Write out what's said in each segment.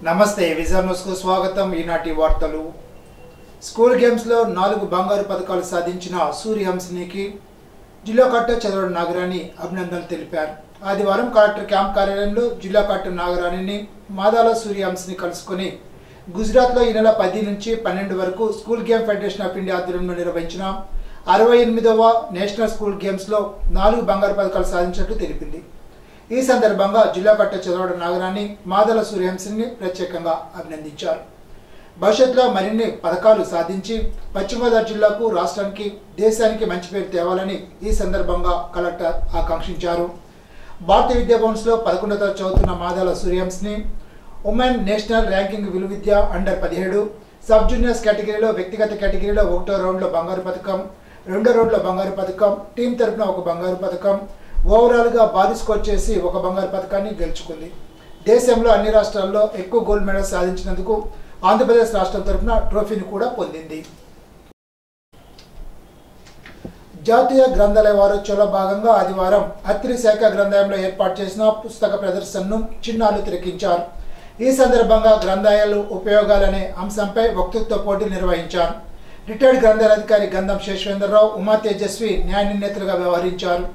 నమస్తే vision news కు స్వాగతం. ఈనాటి వార్తలు. స్కూల్ గేమ్స్ లో 4 బంగారు పతకాలు సాధించిన సూర్యహంసినికి జిల్లా కలెక్టర్ చదవడ నాగరాణి అభినందనలు తెలిపారు. ఆదివారం కలెక్టర్ క్యాంప్ కార్యాలయంలో జిల్లా కలెక్టర్ నాగరాణిని మాదాల సూర్యహంసిని కలుసుకుని గుజరాత్ లో ఈ నెల 10 నుంచి 12 వరకు school game federation of India ఆధ్వర్యంలో నిర్వహించిన 68వ నేషనల్ స్కూల్ గేమ్స్ లో 4 బంగారు పతకాలు సాధించినట్లు తెలిపింది. ఈ సందర్భంగా జిల్లా కలెక్టర్ చదవడ నాగరాణి మాదాల సూర్యహంసిని ప్రత్యేకంగా అభినందించారు. భవిష్యత్తులో మరిన్ని పథకాలు సాధించి పశ్చిమ గోదావరి జిల్లాకు, రాష్ట్రానికి, దేశానికి మంచి పేరు తేవాలని ఈ సందర్భంగా కలెక్టర్ ఆకాంక్షించారు. భారతీయ విద్యాభవన్స్ లో 11వ తరగతి చదువుతున్న Madala Suryahamsini women national ranking విలువిద్య అండర్ 17 సబ్ జూనియర్స్ కేటగిరీలో వ్యక్తిగత కేటగిరీలో 1వ రౌండ్లో బంగారు పథకం, 2వ రౌండ్లో బంగారు పథకం, టీం తరఫున 1 బంగారు పథకం, ఓవరాల్ గా భారీ స్కోర్ చేసి 1 బంగారు పథకాన్ని గెలుచుకుంది. దేశంలో అన్ని రాష్ట్రాల్లో ఎక్కువ గోల్డ్ మెడల్ సాధించినందుకు ఆంధ్రప్రదేశ్ రాష్ట్రం తరఫున ట్రోఫీని కూడా పొందింది. జాతీయ గ్రంథాలయ వారోత్సవంలో భాగంగా ఆదివారం అత్రి శాఖ గ్రంథాలయంలో ఏర్పాటు చేసిన పుస్తక ప్రదర్శనను చిన్నారులు తిలకించారు. ఈ సందర్భంగా గ్రంథాలయాలు ఉపయోగాలనే అంశంపై వక్తృత్వ పోటీలు నిర్వహించారు. రిటైర్డ్ గ్రంథాలయాధికారి గంధం శేషవేంద్రరావు, ఉమా తేజస్వి న్యాయ నిర్ణేతలుగా వ్యవహరించారు.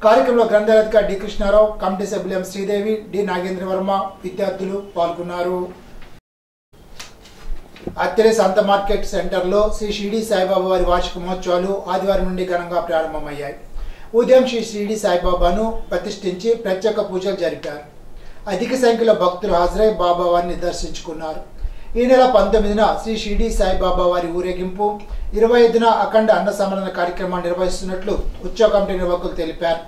కార్యక్రమంలో గ్రంథాలయాధికారి డి కృష్ణారావు, కమిటీ సభ్యులు ఎం శ్రీదేవి, డి నాగేంద్రవర్మ, విద్యార్థులు పాల్గొన్నారు. అత్తిరి సంత మార్కెట్ సెంటర్లో శ్రీ షిరిడి సాయిబాబా వారి వార్షిక మహోత్సవాలు ఆదివారం నుండి ఘనంగా ప్రారంభమయ్యాయి. ఉదయం శ్రీ షిరిడి సాయిబాబాను ప్రతిష్ఠించి ప్రత్యేక పూజలు జరిపారు. అధిక సంఖ్యలో భక్తులు హాజరై బాబా వారిని దర్శించుకున్నారు. ఈ నెల 19న శ్రీ షిరిడి సాయిబాబా వారి ఊరేగింపు, 25న అఖండ అన్న సమారాధన కార్యక్రమాన్ని నిర్వహిస్తున్నట్లు ఉత్సవ కమిటీ నిర్వాహకులు తెలిపారు.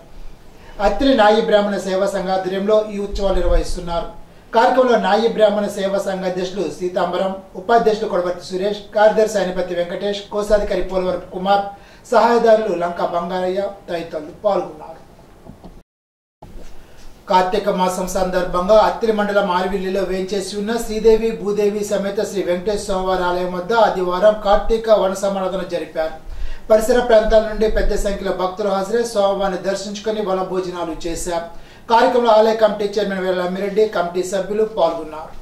అత్తిలి నాయి బ్రాహ్మణ సేవా సంఘ ఆధ్వర్యంలో ఈ ఉత్సవాలు నిర్వహిస్తున్నారు. కార్యక్రమంలో నాయి బ్రాహ్మణ సేవా సంఘ అధ్యక్షులు సీతాంబరం, ఉపాధ్యక్షులు కొడవర్తి సురేష్, కార్యదర్శి అయినపతి వెంకటేష్, కోశాధికారి పోలవరపు కుమార్, సహాయదారులు లంకా బంగారయ్య తదితరులు పాల్గొన్నారు. కార్తీక మాసం సందర్భంగా అత్తిలి మండలం ఆర్విల్లిలో వేంచేసి ఉన్న శ్రీదేవి భూదేవి సమేత శ్రీ వెంకటేశ్వర స్వామివారి ఆలయం వద్ద ఆదివారం కార్తీక వన సమారాధన జరిపారు. పరిసర ప్రాంతాల నుండి పెద్ద సంఖ్యలో భక్తులు హాజరై స్వామివారిని దర్శించుకుని వన భోజనాలు చేశారు. కార్యక్రమంలో ఆలయ కమిటీ చైర్మన్ వీర అమ్మిరెడ్డి, కమిటీ సభ్యులు పాల్గొన్నారు.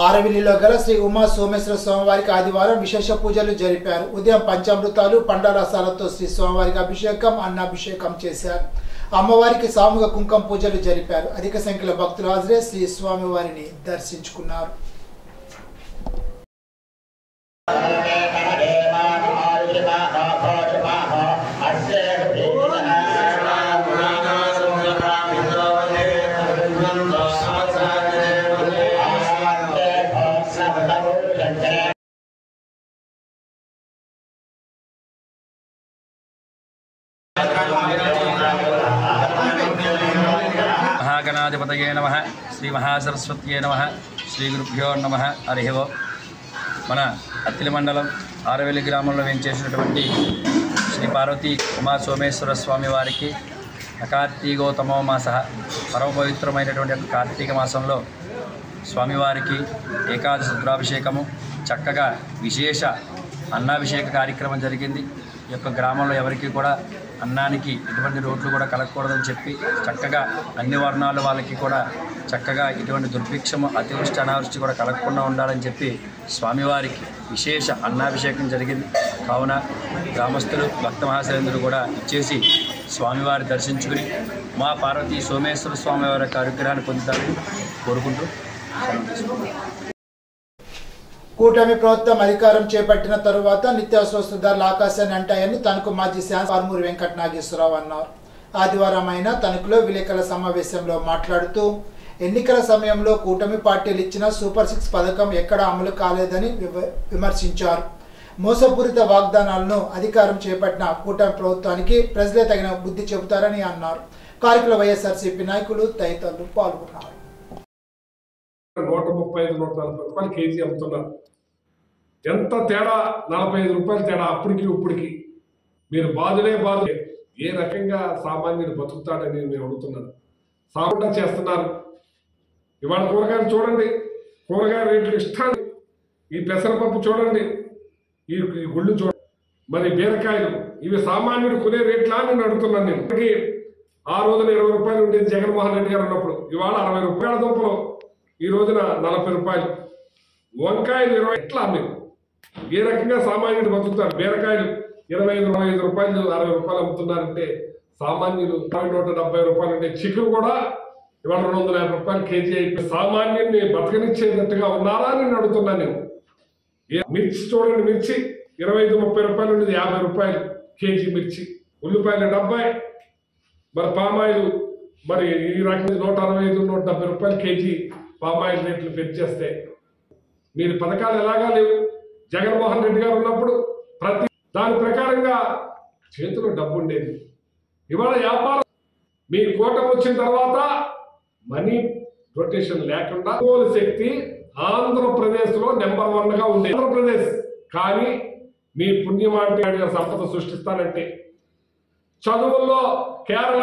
ఆరవిల్లిలో గల శ్రీ ఉమా సోమేశ్వర స్వామివారికి ఆదివారం విశేష పూజలు జరిపారు. ఉదయం పంచామృతాలు, పండరసాలతో శ్రీ స్వామివారికి అభిషేకం, అన్నాభిషేకం చేశారు. అమ్మవారికి సామూహిక కుంకుమ పూజలు జరిపారు. అధిక సంఖ్యలో భక్తులు హాజరై శ్రీ స్వామివారిని దర్శించుకున్నారు. మహాగణాధిపతయే నమః, శ్రీ మహాసరస్వత్యే నమః, శ్రీ గురుభ్యో నమః. హరి ఓం. మన అత్తిలి మండలం ఆరవెల్లి గ్రామంలో వేంచేసినటువంటి శ్రీ పార్వతీ ఉమా సోమేశ్వర స్వామి వారికి కార్తీకోత్తమో మాస, పరమ పవిత్రమైనటువంటి కార్తీక మాసంలో స్వామివారికి ఏకాదశి రుద్రాభిషేకము, చక్కగా విశేష అన్నాభిషేక కార్యక్రమం జరిగింది. ఈ యొక్క గ్రామంలో ఎవరికి కూడా అన్నానికి ఎటువంటి రోడ్లు కూడా కలగకూడదని చెప్పి చక్కగా అన్ని వర్ణాల వాళ్ళకి కూడా చక్కగా ఇటువంటి దుర్భిక్షము, అతివృష్టి, అనావృష్టి కూడా కలగకుండా ఉండాలని చెప్పి స్వామివారికి విశేష అన్నాభిషేకం జరిగింది. కావున గ్రామస్తులు, భక్త మహాశైలందరూ కూడా ఇచ్చేసి స్వామివారి దర్శించుకుని మా పార్వతీ సోమేశ్వర స్వామివారి యొక్క అనుగ్రహాన్ని పొందుతారని కోరుకుంటూ కూటమి ప్రభుత్వం అధికారం చేపట్టిన తరువాత నిత్యావసర వస్తువుల ధరలు ఆకాశాన్ని అంటాయని తణుకు మాజీ శాసన ఆర్మూరి వెంకట నాగేశ్వరరావు అన్నారు. ఆదివారం అయిన తణుకులో విలేకరుల సమావేశంలో మాట్లాడుతూ ఎన్నికల సమయంలో కూటమి పార్టీలు ఇచ్చిన సూపర్ 6 పథకం ఎక్కడా అమలు కాలేదని విమర్శించారు. మోసపూరిత వాగ్దానాలను అధికారం చేపట్టిన కూటమి ప్రభుత్వానికి ప్రజలే తగిన బుద్ధి చెబుతారని అన్నారు. కార్యక్రమంలో వైఎస్ఆర్సీపీ నాయకులు తదితరులు పాల్గొన్నారు. 135, 140 రూపాయలు కేజీ అమ్ముతున్నారు. ఎంత తేడా, 45 రూపాయలు తేడా అప్పటికి ఇప్పటికి. మీరు బాధులే బాధులే. ఏ రకంగా సామాన్యుడు బతుకుతాడని నేను అడుగుతున్నాను. సాగుండా చేస్తున్నారు. ఇవాళ కూరగాయలు చూడండి, కూరగాయ రేట్లు ఇష్టాన్ని. ఈ పెసరపప్పు చూడండి, ఈ గుళ్ళు చూడండి, మరి బీరకాయలు, ఇవి సామాన్యుడు కొనే రేట్లా నేను అడుగుతున్నాను. నేను ఆ రోజున 20 రూపాయలు ఉండేది జగన్మోహన్ రెడ్డి గారు ఉన్నప్పుడు. ఇవాళ 60 రూపాయల దుంపలు ఈ రోజున 40 రూపాయలు. వంకాయలు 20. ఎట్లా మీరు ఏ రకంగా సామాన్యుడు బతుకుతారు? బీరకాయలు 25 రూపాయలు 60 రూపాయలు అమ్ముతున్నారంటే సామాన్యులు 170 రూపాయలు ఉంటే చికెన్ కూడా ఇవాళ 250 రూపాయలు కేజీ అయిపోయి సామాన్యుడిని బతకనిచ్చేటట్టుగా ఉన్నారా అని నేను అడుగుతున్నాను. నేను మిర్చి చూడండి, మిర్చి 25-30 రూపాయలు ఉండేది 50 రూపాయలు కేజీ మిర్చి. ఉల్లిపాయలు 70. మరి పామాయిల్ మరి ఈ రకంగా 165-170 రూపాయలు కేజీ పామాయిల్ రేట్లు పెంచేస్తే మీరు పథకాలు ఎలాగా లేవు. జగన్మోహన్ రెడ్డి గారు ఉన్నప్పుడు ప్రతి దాని ప్రకారంగా చేతిలో డబ్బు ఉండేది. ఇవాళ వ్యాపారం మీ కూటమి వచ్చిన తర్వాత మనీ రొటేషన్ లేకుండా కొనుగోలు శక్తి ఆంధ్రప్రదేశ్ లో నెంబర్ 1గా ఉండేది. ఆంధ్రప్రదేశ్ కానీ మీ పుణ్యమాంటి సంపద సృష్టిస్తానంటే చదువుల్లో కేరళ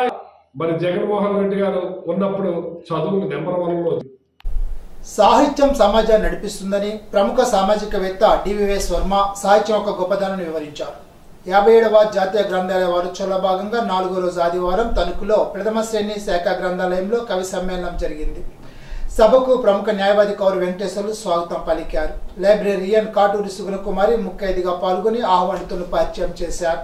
మరి జగన్మోహన్ రెడ్డి గారు ఉన్నప్పుడు చదువులు నెంబర్ 1లో. సాహిత్యం సమాజాన్ని నడిపిస్తుందని ప్రముఖ సామాజికవేత్త డివిఎస్ వర్మ సాహిత్యం యొక్క గొప్పదనాన్ని వివరించారు. 57వ జాతీయ గ్రంథాలయ వారోత్సవంలో భాగంగా 4వ రోజు ఆదివారం తణుకులో ప్రథమ శ్రేణి శాఖ గ్రంథాలయంలో కవి సమ్మేళనం జరిగింది. సభకు ప్రముఖ న్యాయవాది కౌరు వెంకటేశ్వర్లు స్వాగతం పలికారు. లైబ్రేరియన్ కాటూరి సుగుణకుమారి ముఖ్య అతిథిగా పాల్గొని ఆహ్వానితులను పరిచయం చేశారు.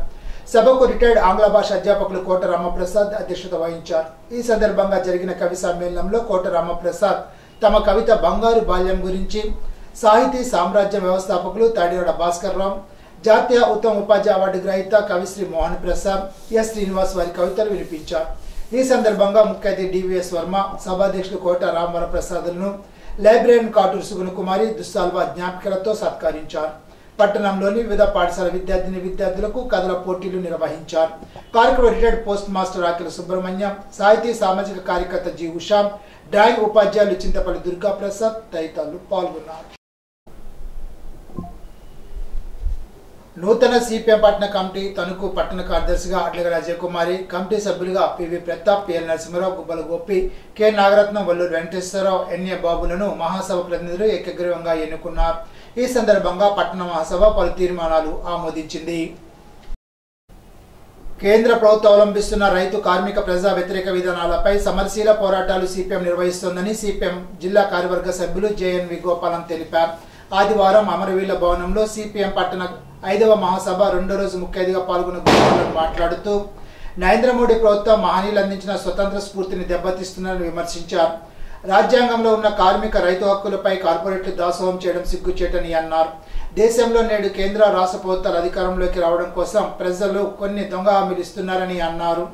సభకు రిటైర్డ్ ఆంగ్ల భాష అధ్యాపకులు కోట రామప్రసాద్ అధ్యక్షత వహించారు. ఈ సందర్భంగా జరిగిన కవి సమ్మేళనంలో కోట రామప్రసాద్ తమ కవిత బంగారు బాల్యం గురించి, సాహితీ సామ్రాజ్యం వ్యవస్థాపకులు తాడివాడ భాస్కర్ రావు, జాతీయ ఉత్తమ ఉపాధ్యాయ అవార్డు గ్రహీత కవిశ్రీ మోహన్ ప్రసాద్, ఎస్ శ్రీనివాస్ వారి కవితలు వినిపించారు. ఈ సందర్భంగా ముఖ్య అతిథి డివిఎస్ వర్మ, సభాధ్యక్షులు కోట రామవర ప్రసాద్లను లైబ్రేరియన్ కాటూరు సుగుణకుమారి దుస్సాల్వా జ్ఞాపికలతో సత్కరించారు. పట్టణంలోని వివిధ పాఠశాల విద్యార్థులకు కథల పోటీలు నిర్వహించారు. కార్యక్రమం రిటైర్డ్ పోస్ట్ మాస్టర్ ఆకిల సుబ్రహ్మణ్యం, సాహితీ సామాజిక కార్యకర్త జి ఉషా, డ్రాయింగ్ ఉపాధ్యాయులు చింతపల్లి దుర్గా ప్రసాద్ తదితరులు పాల్గొన్నారు. నూతన సిపిఎం పట్టణ కమిటీ తణుకు పట్టణ కార్యదర్శిగా అడ్లగల అజయ్ కుమారి, కమిటీ సభ్యులుగా పివి ప్రతాప్, పిఎల్ నరసింహరావు, గుబ్బల గోపి, కె నాగరత్నం, వల్లూరు వెంకటేశ్వరరావు, ఎన్ఏ బాబులను మహాసభ ప్రతినిధులు ఏకగ్రీవంగా ఎన్నుకున్నారు. ఈ సందర్భంగా పట్టణ మహాసభ పలు తీర్మానాలు ఆమోదించింది. కేంద్ర ప్రభుత్వం అవలంబిస్తున్న రైతు కార్మిక ప్రజా వ్యతిరేక విధానాలపై సమరశీల పోరాటాలు సిపిఎం నిర్వహిస్తోందని సిపిఎం జిల్లా కార్యవర్గ సభ్యులు జేఎన్వి గోపాలం తెలిపారు. ఆదివారం అమరవీళ్ల భవనంలో సిపిఎం పట్టణ 5వ మహాసభ 2వ రోజు ముఖ్య అతిథిగా పాల్గొన్న గోపాలం మాట్లాడుతూ నరేంద్ర మోడీ ప్రభుత్వం మహనీయులు అందించిన స్వతంత్ర స్ఫూర్తిని దెబ్బతీస్తుందని విమర్శించారు. రాజ్యాంగంలో ఉన్న కార్మిక రైతు హక్కులపై కార్పొరేట్లు దాసోహం చేయడం సిగ్గుచేటని అన్నారు. దేశంలో నేడు కేంద్ర రాష్ట్ర ప్రభుత్వాలు అధికారంలోకి రావడం కోసం ప్రజలు కొన్ని దొంగ హామీలు ఇస్తున్నారని అన్నారు.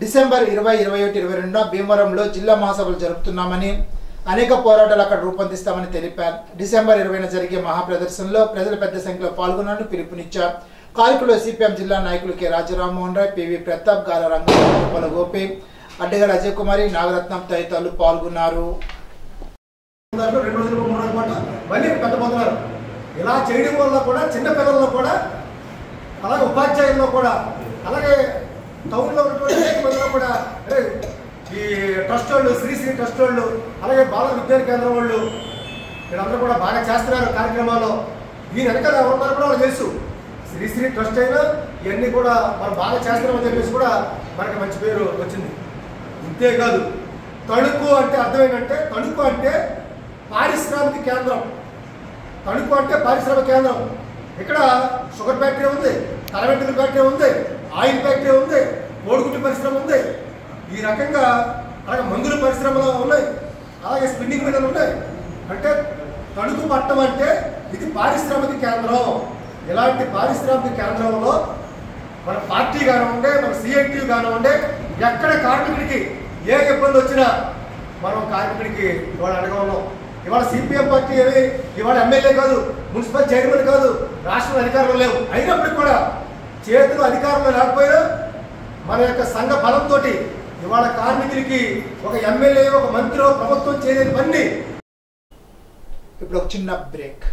డిసెంబర్ 20, 21, 22 భీమవరంలో జిల్లా మహాసభలు జరుపుతున్నామని, అనేక పోరాటాలు అక్కడ రూపొందిస్తామని తెలిపారు. డిసెంబర్ 20న జరిగే మహాప్రదర్శనలో ప్రజలు పెద్ద సంఖ్యలో పాల్గొనాలని పిలుపునిచ్చారు. కార్యక్రమంలో సిపిఎం జిల్లా నాయకులు కె రాజరామ్మోహన్ రాయ్, పివి ప్రతాప్, గార రంగారావు, గుబ్బల గోపి, అడ్డగల అజయ్ కుమారి, నాగరత్నం తదితరులు పాల్గొన్నారు. ఇలా చేయడం వల్ల కూడా చిన్న పిల్లల్లో కూడా, అలాగే ఉపాధ్యాయుల్లో కూడా, అలాగే టౌన్లో ఉన్నటువంటి అనేక మందిలో కూడా ఈ ట్రస్ట్ వాళ్ళు, శ్రీశ్రీ ట్రస్ట్ వాళ్ళు, అలాగే బాల విజ్ఞాన కేంద్రం వాళ్ళు వీళ్ళందరూ కూడా బాగా చేస్తున్నారు కార్యక్రమాల్లో. దీని వెనక ఎవరున్నారు కూడా వాళ్ళు తెలుసు. శ్రీశ్రీ ట్రస్ట్ అయినా ఇవన్నీ కూడా మనం బాగా చేస్తున్నామని చెప్పేసి కూడా మనకి మంచి పేరు వచ్చింది. ఇంతేకాదు, తణుకు అంటే అర్థం ఏంటంటే, తణుకు అంటే పారిశ్రామిక కేంద్రం. తణుకు అంటే పారిశ్రామిక కేంద్రం. ఇక్కడ షుగర్ ఫ్యాక్టరీ ఉంది, కలవెంటుల ఫ్యాక్టరీ ఉంది, ఆయిల్ ఫ్యాక్టరీ ఉంది, కోడిగుడ్డు పరిశ్రమ ఉంది. ఈ రకంగా అలాగే మందుల పరిశ్రమలు ఉన్నాయి, అలాగే స్పిన్నింగ్ మిల్లులు ఉన్నాయి. అంటే తణుకు పట్టణం అంటే ఇది పారిశ్రామిక కేంద్రం. ఇలాంటి పారిశ్రామిక కేంద్రంలో మన పార్టీ కానివ్వండి, మన సిఐటి కానివ్వండి, ఎక్కడ కార్మికుడికి ఏ ఇబ్బంది వచ్చినా మనం కార్మికుడికి ఇవాళ అడగా ఉన్నాం. ఇవాళ సిపిఎం పార్టీ ఏమి ఇవాళ ఎమ్మెల్యే కాదు, మున్సిపల్ చైర్మన్ కాదు, రాష్ట్రంలో అధికారులు లేవు. అయినప్పటికీ కూడా చేతులు అధికారంలో లేకపోయినా మన యొక్క సంఘ బలంతో ఇవాళ కార్మికులకి ఒక ఎమ్మెల్యే, ఒక మంత్రి, ప్రభుత్వం చేయలేని పని. ఇప్పుడు ఒక చిన్న బ్రేక్.